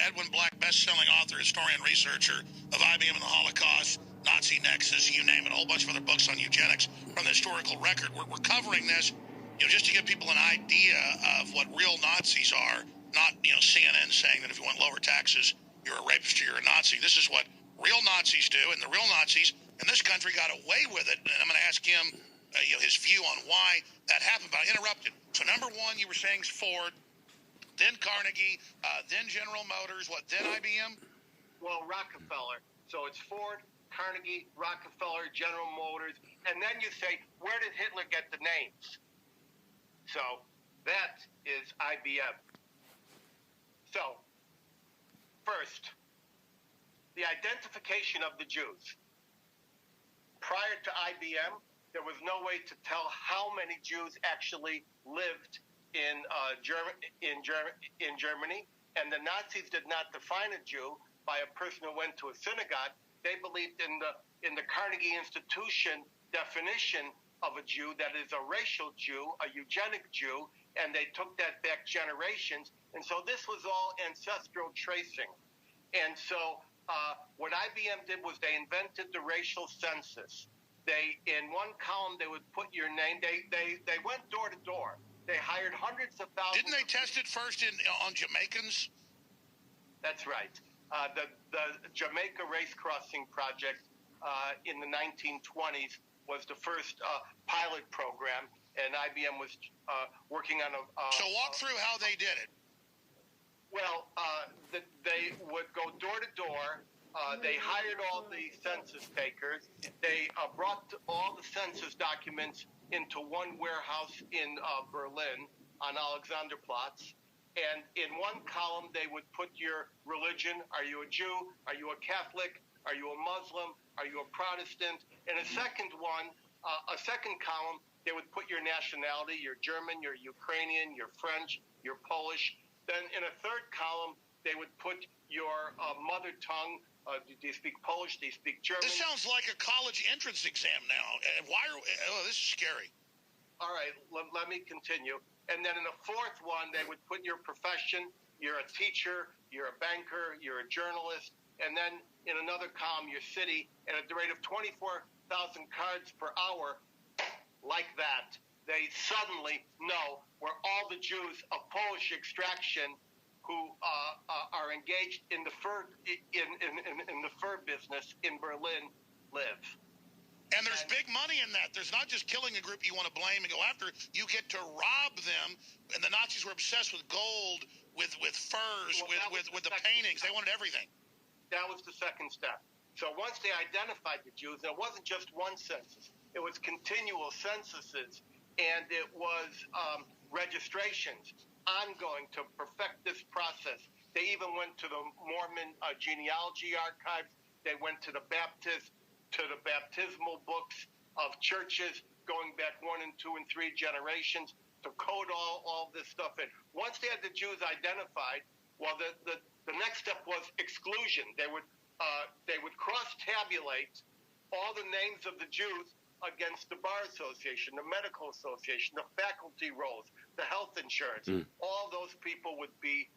Edwin Black, best-selling author, historian, researcher of IBM and the Holocaust, Nazi Nexus, you name it, a whole bunch of other books on eugenics from the historical record. We're covering this, just to give people an idea of what real Nazis are, not, CNN saying that if you want lower taxes, you're a rapist or you're a Nazi. This is what real Nazis do, and the real Nazis in this country got away with it. And I'm going to ask him, his view on why that happened. But I interrupted. So number one, you were saying is Ford, then Carnegie, then General Motors, then IBM? Well, Rockefeller. So it's Ford, Carnegie, Rockefeller, General Motors, and then you say, where did Hitler get the names? So that is IBM. So, first, the identification of the Jews. Prior to IBM, there was no way to tell how many Jews actually lived in Germany, and the Nazis did not define a Jew by a person who went to a synagogue. They believed in the Carnegie Institution definition of a Jew, that is a racial Jew, a eugenic Jew, and they took that back generations. And so this was all ancestral tracing. And so what IBM did was they invented the racial census. In one column, they would put your name. They went door to door. They hired hundreds of thousands. Didn't they test it first on Jamaicans? That's right. The Jamaica Race Crossing Project in the 1920s was the first pilot program, and IBM was working on a... So walk through how they did it. Well, they would go door to door. They hired all the census takers. They brought all the census documents into one warehouse in Berlin on Alexanderplatz. And in one column, they would put your religion. Are you a Jew? Are you a Catholic? Are you a Muslim? Are you a Protestant? In a second column, they would put your nationality. You're German, you're Ukrainian, you're French, you're Polish. Then in a third column, they would put your mother tongue. Do you speak Polish? Do you speak German? This sounds like a college entrance exam now. This is scary. All right, let me continue. And then in the fourth one, they would put your profession. You're a teacher, you're a banker, you're a journalist. And then in another column, your city. And at the rate of 24,000 cards per hour, like that, they suddenly know where all the Jews of Polish extraction who are engaged in the fur business in Berlin live. And there's big money in that. There's not just killing a group you want to blame and go after. You get to rob them. And the Nazis were obsessed with gold, with furs, with the paintings. They wanted everything. That was the second step. So once they identified the Jews, and it wasn't just one census. It was continual censuses, and it was registrations, ongoing to perfect this process. They even went to the Mormon genealogy archives. They went to the baptismal books of churches going back 1 and 2 and 3 generations to code all this stuff in. Once they had the Jews identified, well, the next step was exclusion. They would cross-tabulate all the names of the Jews against the Bar Association, the Medical Association, the faculty rolls, the health insurance. All those people would be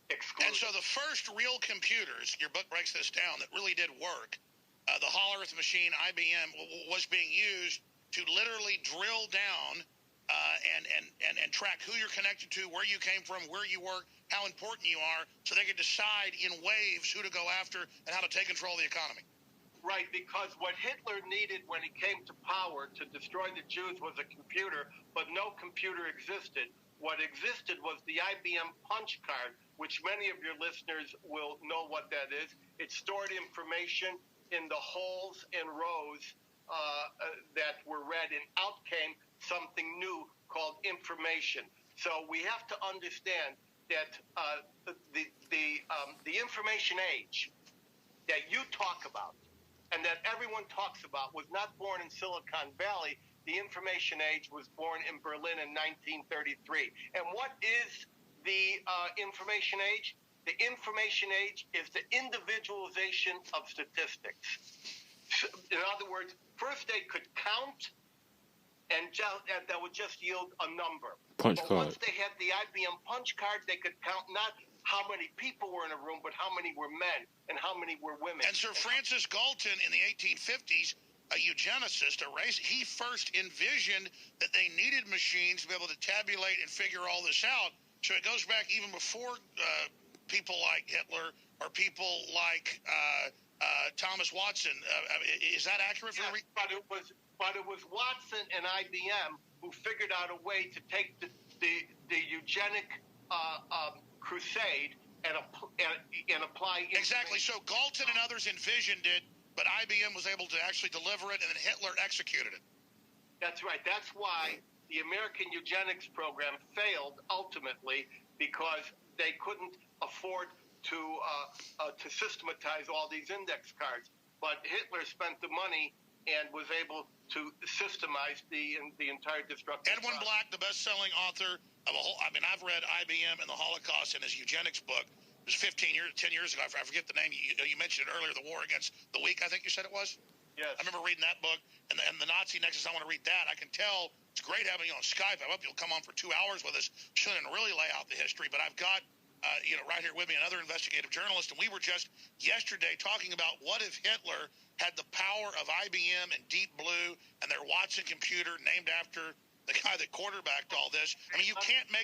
excluded. And so the first real computers, your book breaks this down, that really did work, the Hall Earth machine, IBM, was being used to literally drill down and track who you're connected to, where you came from, where you work, how important you are, so they could decide in waves who to go after and how to take control of the economy. Right, because what Hitler needed when he came to power to destroy the Jews was a computer, but no computer existed. What existed was the IBM punch card, which many of your listeners will know what that is. It stored information in the holes and rows that were read, and out came something new called information. So we have to understand that the information age that you talk about and that everyone talks about was not born in Silicon Valley. The information age was born in Berlin in 1933. And what is the information age? The information age is the individualization of statistics. In other words, first they could count, and that would just yield a number. Punch but card. Once they had the IBM punch card, they could count not how many people were in a room, but how many were men and how many were women. And Sir Francis Galton in the 1850s, a eugenicist, he first envisioned that they needed machines to be able to tabulate and figure all this out. So it goes back even before people like Hitler or people like Thomas Watson. Is that accurate? Yes, but it was Watson and IBM who figured out a way to take the eugenic crusade and apply exactly. So Galton and others envisioned it, but IBM was able to actually deliver it, and then Hitler executed it. That's right. That's why the American eugenics program failed ultimately, because they couldn't afford to systematize all these index cards. But Hitler spent the money and was able to systemize the entire destructive Edwin process. Black, the best-selling author of a whole, I've read IBM and the Holocaust in his eugenics book. It was 10 years ago. I forget the name. You mentioned it earlier, The War Against the Weak, I think you said it was? Yes. I remember reading that book, and the Nazi Nexus. I want to read that. I can tell it's great having you on Skype. I hope you'll come on for 2 hours with us soon and really lay out the history. But I've got, right here with me, another investigative journalist, and we were just yesterday talking about what if Hitler had the power of IBM and Deep Blue and their Watson computer named after the guy that quarterbacked all this. I mean, you can't make